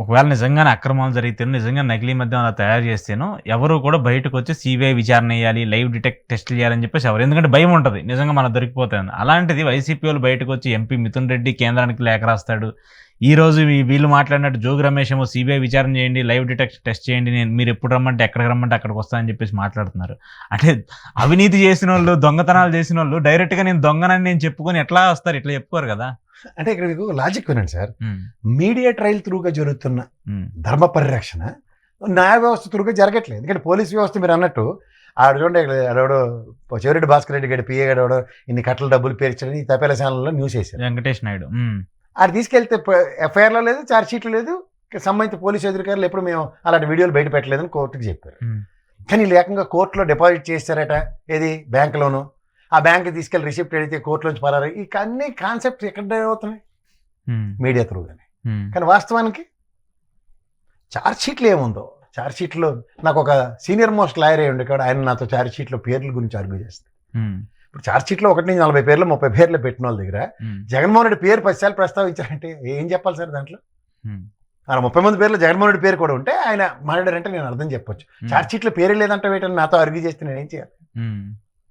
ఒకవేళ నిజంగానే అక్రమాలు జరిగితేనో, నిజంగా నకిలీ మద్యం అలా తయారు చేస్తేనో, ఎవరు కూడా బయటకొచ్చి సీబీఐ విచారణ చేయాలి, లైవ్ డిటెక్ట్ టెస్టులు చేయాలని చెప్పేసి ఎవరు ఎందుకంటే భయం ఉంటది. నిజంగా మనకు దొరికిపోతాయని. అలాంటిది వైసీపీ వాళ్ళు బయటకొచ్చి ఎంపీ మిథున్ రెడ్డి కేంద్రానికి లేఖ రాస్తాడు. ఈరోజు వీళ్ళు మాట్లాడినట్టు జోగి రమేష్ ఏమో సీబీఐ విచారణ చేయండి, లైవ్ డిటెక్ట్ టెస్ట్ చేయండి. మీరు ఎప్పుడు రమ్మంటే ఎక్కడికి రమ్మంటే అక్కడికి వస్తానని చెప్పేసి మాట్లాడుతున్నారు. అంటే అవినీతి చేసినోళ్ళు, దొంగతనాలు చేసినోళ్ళు డైరెక్ట్‌గా నేను దొంగనని నేను చెప్పుకొని ఎట్లా వస్తారు? ఇట్లా చెప్పుకోరు కదా! అంటే ఇక్కడ మీకు లాజిక్ వినండి సార్. హ్మ్. మీడియా ట్రయల్ త్రూగా జరుగుతున్న హ్మ్. ధర్మ పరిరక్షణ న్యాయ వ్యవస్థ త్రూగా జరగట్లేదు. ఎందుకంటే పోలీస్ వ్యవస్థ మీరు అన్నట్టు ఆడు చూడండి, ఆడెవడో చెవిరెడ్డి భాస్కర్ రెడ్డి గడి పిఏ గడవడో ఇన్ని కట్టలు డబ్బులు పేర్చని ఈ తపేల ఛానల్లో న్యూస్ వేశారు. వెంకటేష్ నాయుడు. ఆడు తీసుకెళ్తే ఎఫ్ఐఆర్లో లేదు, ఛార్జ్ షీట్లు లేదు, సంబంధిత పోలీసు అధికారులు ఎప్పుడు మేము అలాంటి వీడియోలు బయట పెట్టలేదని కోర్టుకి చెప్పారు. కానీ వీళ్ళు ఏకంగా కోర్టులో డిపాజిట్ చేస్తారట, ఏది బ్యాంకులోను. ఆ బ్యాంక్ తీసుకెళ్లి రిసిప్ట్ అడిగితే కోర్టులోంచి పరారు. ఈ అన్ని కాన్సెప్ట్స్ ఎక్కడ అవుతున్నాయి? మీడియా త్రూగానే. కానీ వాస్తవానికి ఛార్జ్ షీట్లు ఏముందో, ఛార్జ్ షీట్లో నాకు ఒక సీనియర్ మోస్ట్ లాయర్ అయ్యి ఉండే కూడా ఆయన నాతో ఛార్జ్ షీట్లో పేర్ల గురించి ఆర్గ్యూ చేస్తారు. ఇప్పుడు ఛార్జ్ షీట్లో 1 నుంచి 40 పేర్లు 30 పేర్లు పెట్టిన వాళ్ళ దగ్గర జగన్మోహన్ రెడ్డి పేరు 10 సార్లు ప్రస్తావించారంటే ఏం చెప్పాలి సార్ దాంట్లో? అలా 30 మంది పేర్లు జగన్మోహన్ రెడ్డి పేరు కూడా ఉంటే ఆయన మాట్లాడారంటే నేను అర్థం చెప్పొచ్చు. ఛార్జ్ షీట్లో పేరే లేదంటే వేయటని నాతో ఆర్గ్యూ చేస్తే నేనేం చేయాలి?